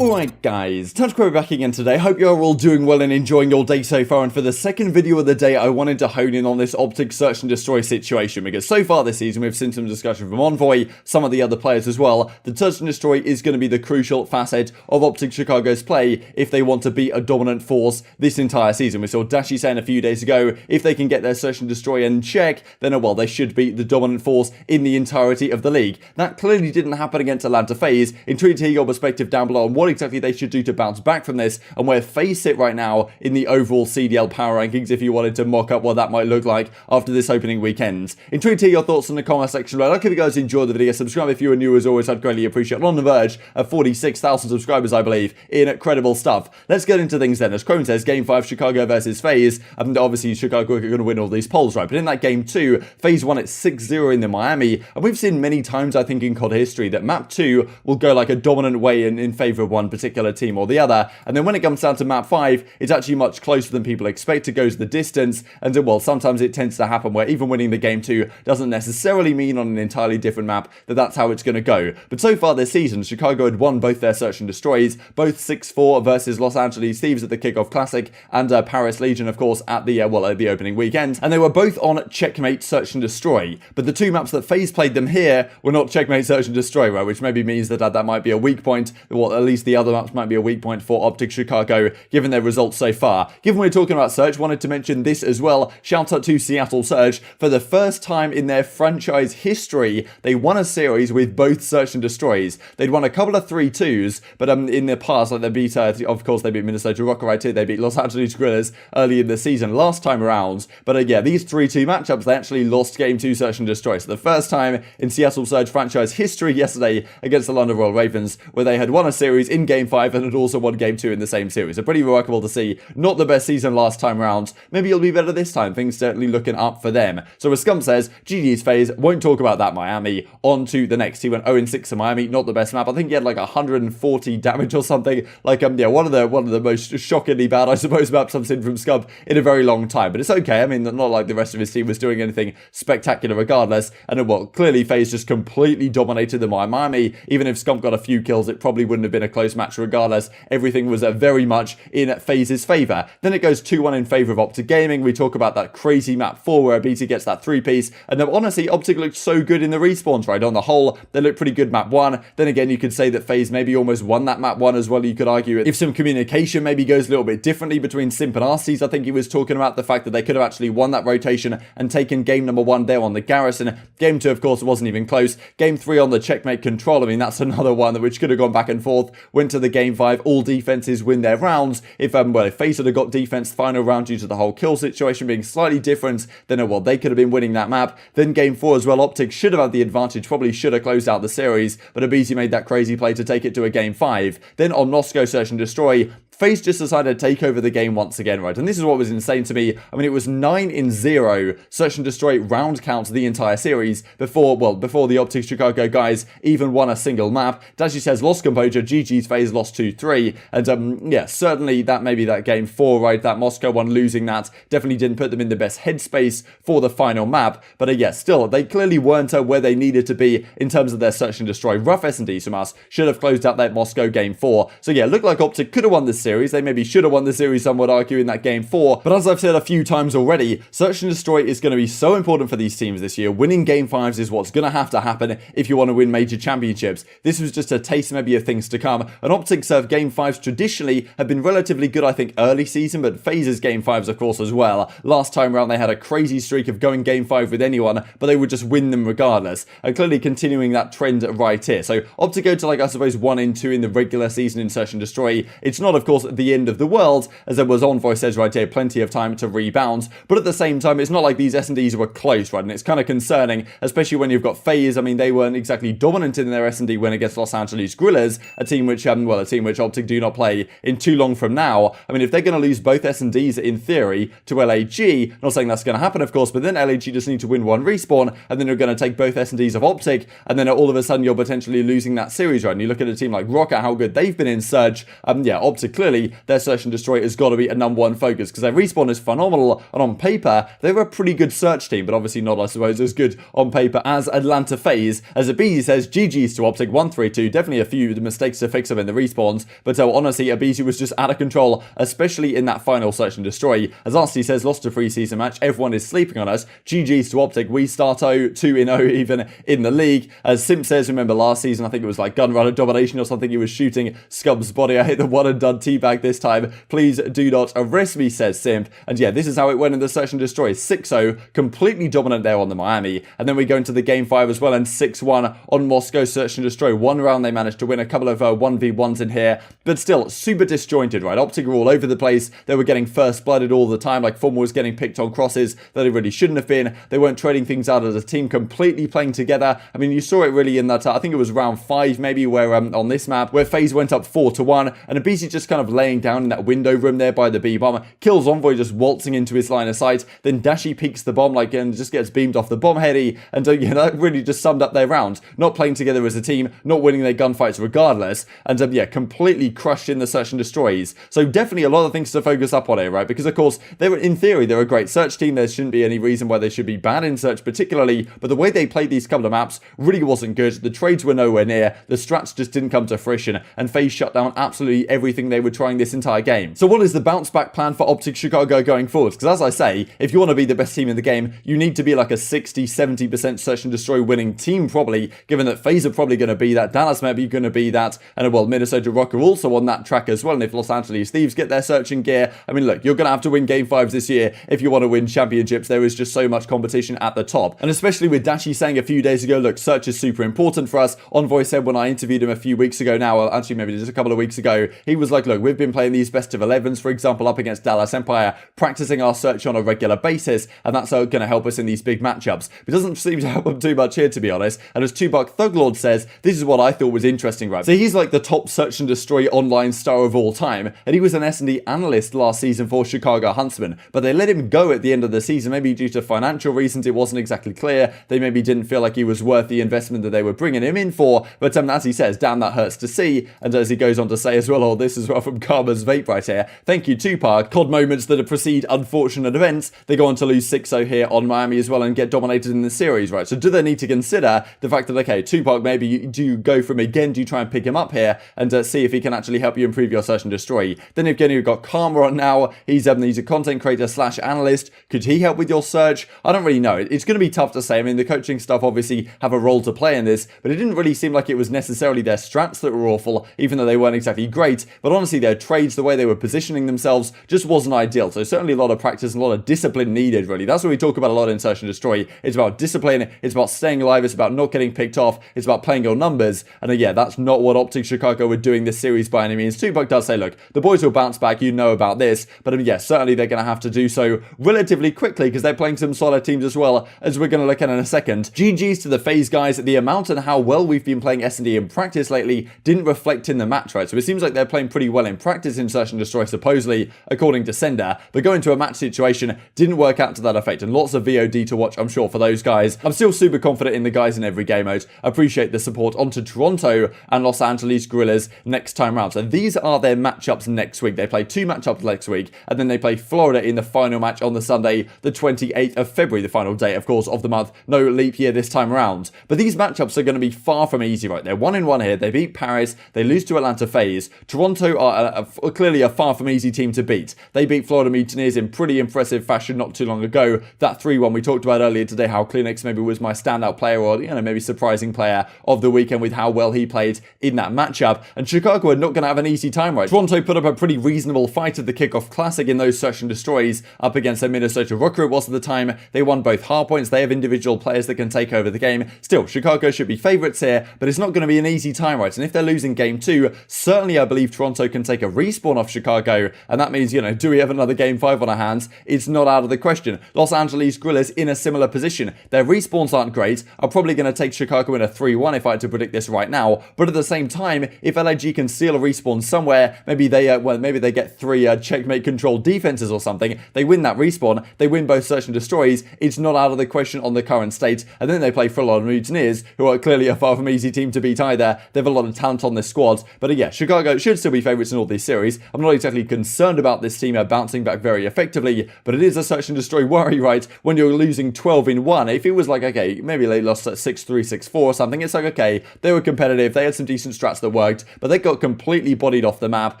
Alright guys, TacticalRab back again today. Hope you're all doing well and enjoying your day so far, and for the second video of the day I wanted to hone in on this OpTic search and destroy situation, because so far this season we've seen some discussion from Envoy, some of the other players as well. The search and destroy is going to be the crucial facet of OpTic Chicago's play if they want to be a dominant force this entire season. We saw Dashy saying a few days ago, if they can get their search and destroy in check, then well, they should be the dominant force in the entirety of the league. That clearly didn't happen against Atlanta FaZe. Intrigued to hear your perspective down below on what exactly they should do to bounce back from this, and where FaZe sit right now in the overall CDL power rankings, if you wanted to mock up what that might look like after this opening weekend. Intrigued to hear your thoughts in the comment section below. Like if you guys enjoyed the video, subscribe if you are new as always, I'd greatly appreciate it. On the verge of 46,000 subscribers, I believe. Incredible stuff. Let's get into things then. As Chrome says, Game 5, Chicago versus FaZe, and obviously Chicago are going to win all these polls, right? But in that Game 2, FaZe won it 6-0 in the Miami, and we've seen many times, I think, in COD history that Map 2 will go like a dominant way in favor of one particular team or the other, and then when it comes down to Map 5, it's actually much closer than people expect. It goes the distance, and well, sometimes it tends to happen where even winning the Game 2 doesn't necessarily mean on an entirely different map that that's how it's going to go. But so far this season, Chicago had won both their search and destroys, both 6-4 versus Los Angeles Thieves at the Kickoff Classic, and Paris Legion, of course, at the opening weekend, and they were both on checkmate search and destroy. But the two maps that FaZe played them here were not checkmate search and destroy, right? Which maybe means that that might be a weak point. Well, at least the other maps might be a weak point for OpTic Chicago, given their results so far. Given we're talking about Surge, wanted to mention this as well. Shout out to Seattle Surge. For the first time in their franchise history, they won a series with both search and destroys. They'd won a couple of 3-2s, but in the past, like they beat, of course, they beat Minnesota Rokkr right here. They beat Los Angeles Guerrillas early in the season last time around. But yeah, these 3-2 matchups, they actually lost Game 2 search and destroy. So the first time in Seattle Surge franchise history yesterday against the London Royal Ravens, where they had won a series in Game 5 and had also won Game 2 in the same series. So pretty remarkable to see. Not the best season last time around. Maybe it'll be better this time. Things certainly looking up for them. So as Scump says, GG's FaZe, won't talk about that Miami. On to the next. He went 0-6 in Miami. Not the best map. I think he had like 140 damage or something. Like yeah, one of the most shockingly bad, I suppose, maps I've seen from Scump in a very long time. But it's okay. I mean, not like the rest of his team was doing anything spectacular regardless. And well, clearly FaZe just completely dominated the Miami. Even if Scump got a few kills, it probably wouldn't have been a close match regardless. Everything was very much in FaZe's favour. Then it goes 2-1 in favour of OpTic Gaming. We talk about that crazy map 4 where aBeZy gets that 3-piece. And then honestly, OpTic looked so good in the respawns, right? On the whole, they looked pretty good map 1. Then again, you could say that FaZe maybe almost won that map 1 as well. You could argue if some communication maybe goes a little bit differently between Simp and Arcitys. I think he was talking about the fact that they could have actually won that rotation and taken game number 1 there on the Garrison. Game 2, of course, wasn't even close. Game 3 on the checkmate control. I mean, that's another one which could have gone back and forth. Went to the Game 5. All defenses win their rounds. If FaZe had got defense final round due to the whole kill situation being slightly different, then well, they could have been winning that map. Then Game 4 as well, OpTic should have had the advantage, probably should have closed out the series, but aBeZy made that crazy play to take it to a Game 5. Then on Moscow search and destroy, FaZe just decided to take over the game once again, right? And this is what was insane to me. I mean, it was 9-0 search and destroy round count the entire series before the OpTic Chicago guys even won a single map. Dashy says, lost composure, GG's FaZe lost 2-3. And yeah, certainly that maybe that Game 4, right? That Moscow one, losing that definitely didn't put them in the best headspace for the final map. But yeah, still, they clearly weren't where they needed to be in terms of their search and destroy. Rough SnD from us, should have closed out that Moscow Game 4. So yeah, looked like OpTic could have won this series. They maybe should have won the series, some would argue, in that Game 4. But as I've said a few times already, search and destroy is going to be so important for these teams this year. Winning Game 5s is what's going to have to happen if you want to win major championships. This was just a taste maybe of things to come. And OpTic's Game 5s traditionally have been relatively good, I think, early season, but FaZe's Game 5s, of course, as well. Last time around, they had a crazy streak of going Game 5 with anyone, but they would just win them regardless. And clearly continuing that trend right here. So OpTic go to, like, I suppose, 1-2 in the regular season in search and destroy. It's not, of course, the end of the world, as there was Envoy says right here, plenty of time to rebound, but at the same time, it's not like these SnDs were close, right? And it's kind of concerning, especially when you've got FaZe. I mean, they weren't exactly dominant in their SnD win against Los Angeles Guerrillas, a team which OpTic do not play in too long from now. I mean, if they're going to lose both SnDs in theory to LAG, not saying that's going to happen, of course, but then LAG just need to win one respawn, and then you're going to take both SnDs of OpTic, and then all of a sudden you're potentially losing that series, right? And you look at a team like Rokkr, how good they've been in Surge. Yeah, OpTic clearly clearly their search and destroy has got to be a #1 focus, because their respawn is phenomenal, and on paper, they were a pretty good search team, but obviously not, I suppose, as good on paper as Atlanta FaZe. As aBeZy says, GG's to OpTic 132, definitely a few mistakes to fix up in the respawns, but honestly, aBeZy was just out of control, especially in that final search and destroy. As Arcitys says, lost a preseason match, everyone is sleeping on us. GG's to OpTic, we start 2-0 even in the league. As Simp says, remember last season, I think it was like gun runner domination or something, he was shooting Scump's body. I hit the one and done teabag this time. Please do not arrest me, says Simp. And yeah, this is how it went in the search and destroy. 6-0, completely dominant there on the Miami. And then we go into the game 5 as well, and 6-1 on Moscow search and destroy. One round they managed to win, a couple of 1v1s in here, but still super disjointed, right? OpTic were all over the place. They were getting first blooded all the time, like Former was getting picked on crosses that it really shouldn't have been. They weren't trading things out as a team, completely playing together. I mean, you saw it really in that, I think it was round 5 maybe, where on this map, where FaZe went up 4-1, and aBeZy just kind of laying down in that window room there by the B-bomb, kills Envoy just waltzing into his line of sight, then Dashy peeks the bomb like and just gets beamed off the bomb heady, and yeah, that really just summed up their round. Not playing together as a team, not winning their gunfights regardless, and yeah, completely crushed in the search and destroys. So definitely a lot of things to focus up on here, right? Because of course, they were, in theory, they're a great search team. There shouldn't be any reason why they should be bad in search particularly, but the way they played these couple of maps really wasn't good. The trades were nowhere near, the strats just didn't come to fruition, and FaZe shut down absolutely everything they were trying this entire game. So what is the bounce back plan for OpTic Chicago going forward? Because as I say, if you want to be the best team in the game, you need to be like a 60-70% search and destroy winning team probably, given that FaZe are probably going to be that, Dallas maybe going to be that, and well, Minnesota Rokkr also on that track as well. And if Los Angeles Thieves get their searching gear, I mean, look, you're going to have to win game 5s this year if you want to win championships. There is just so much competition at the top, and especially with Dashy saying a few days ago, look, search is super important for us. Envoy said when I interviewed him a few weeks ago now, well, actually maybe just a couple of weeks ago, he was like, look, we've been playing these best of 11s, for example, up against Dallas Empire, practicing our search on a regular basis, and that's going to help us in these big matchups. It doesn't seem to help them too much here, to be honest. And as 2Buck Thuglord says, this is what I thought was interesting, right? So he's like the top search and destroy online star of all time, and he was an SnD analyst last season for Chicago Huntsmen, but they let him go at the end of the season, maybe due to financial reasons. It wasn't exactly clear. They maybe didn't feel like he was worth the investment that they were bringing him in for, but as he says, damn, that hurts to see. And as he goes on to say as well, this as well from Karma's Vape right here, thank you Tupac, COD moments that precede unfortunate events. They go on to lose 6-0 here on Miami as well and get dominated in the series, right? So do they need to consider the fact that, okay, Tupac, maybe do you go for him again? Do you try and pick him up here and see if he can actually help you improve your search and destroy? Then again, you've got Karma on now. He's a content creator / analyst. Could he help with your search? I don't really know. It's going to be tough to say. I mean, the coaching staff obviously have a role to play in this, but it didn't really seem like it was necessarily their strats that were awful, even though they weren't exactly great. But honestly, their trades, the way they were positioning themselves, just wasn't ideal. So certainly a lot of practice and a lot of discipline needed, really. That's what we talk about a lot in search and destroy. It's about discipline. It's about staying alive. It's about not getting picked off. It's about playing your numbers. And yeah, that's not what OpTic Chicago were doing this series by any means. Tupac does say, look, the boys will bounce back. You know about this. But yeah, certainly they're going to have to do so relatively quickly because they're playing some solid teams as well, as we're going to look at in a second. GG's to the FaZe guys. The amount and how well we've been playing SnD in practice lately didn't reflect in the match, right? So it seems like they're playing pretty well in practice in search and destroy, supposedly, according to Sender. But going to a match situation didn't work out to that effect. And lots of VOD to watch, I'm sure, for those guys. I'm still super confident in the guys in every game mode. Appreciate the support. On to Toronto and Los Angeles Guerrillas next time round. So these are their matchups next week. They play 2 matchups next week, and then they play Florida in the final match on the Sunday, the 28th of February, the final day, of course, of the month. No leap year this time around. But these matchups are going to be far from easy, right? They're 1-1 here. They beat Paris. They lose to Atlanta FaZe. Toronto are clearly a far from easy team to beat. They beat Florida Mutineers in pretty impressive fashion not too long ago. That 3-1 we talked about earlier today, how Clinix maybe was my standout player, or maybe surprising player of the weekend with how well he played in that matchup. And Chicago are not going to have an easy time, right? Toronto put up a pretty reasonable fight at the Kickoff Classic in those search and destroys up against their Minnesota Rokkr. It was at the time. They won both hard points. They have individual players that can take over the game. Still, Chicago should be favourites here, but it's not going to be an easy time, right? And if they're losing game 2, certainly I believe Toronto can take a respawn off Chicago, and that means, do we have another game 5 on our hands? It's not out of the question. Los Angeles Guerrillas in a similar position. Their respawns aren't great. I'm probably going to take Chicago in a 3-1 if I had to predict this right now, but at the same time, if LIG can steal a respawn somewhere, maybe they get 3 checkmate controlled defenses or something, they win that respawn, they win both search and destroys, it's not out of the question on the current state, and then they play Florida Mutineers, who are clearly a far from easy team to beat either. They have a lot of talent on this squad, but yeah, Chicago should still be favourites in all these series. I'm not exactly concerned about this team bouncing back very effectively, but it is a search and destroy worry, right? When you're losing 12 in 1, if it was like, okay, maybe they lost at 6-3, 6-4 or something, it's like, okay, they were competitive, they had some decent strats that worked, but they got completely bodied off the map,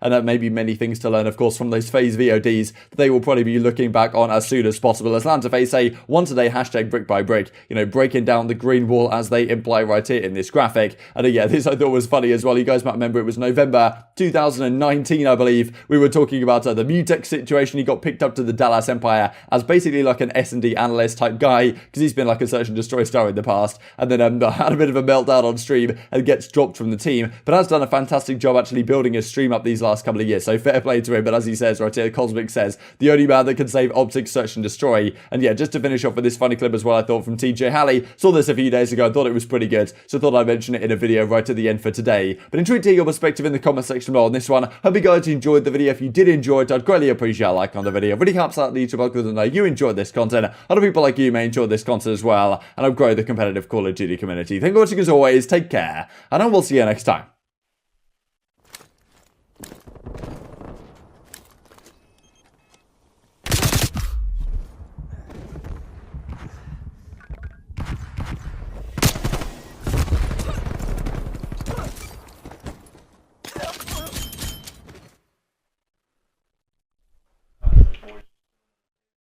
and that may be many things to learn, of course, from those FaZe VODs that they will probably be looking back on as soon as possible. As LanzaFaZe say, one today, hashtag brick by brick, you know, breaking down the green wall as they imply right here in this graphic. And yeah, this I thought was funny as well. You guys might remember it was November 2019, I believe. We were talking about the Mutex situation. He got picked up to the Dallas Empire as basically like an SnD analyst type guy, because he's been like a search and destroy star in the past, and then had a bit of a meltdown on stream and gets dropped from the team, but has done a fantastic job actually building his stream up these last couple of years, so fair play to him. But as he says right here, Cosmic says, the only man that can save OpTic search and destroy. And yeah, just to finish off with this funny clip as well, I thought from TJHaLy, saw this a few days ago, I thought it was pretty good, so I thought I'd mention it in a video right at the end for today. But intrigued to hear your perspective in the comment section below on this one. Hope you guys enjoyed the video. If you did enjoy it, I'd greatly appreciate a like on the video. It really helps out the YouTube algorithm to know you enjoyed this content. Other people like you may enjoy this content as well, and I'll grow the competitive Call of Duty community. Thank you for watching as always, take care, and I will see you next time.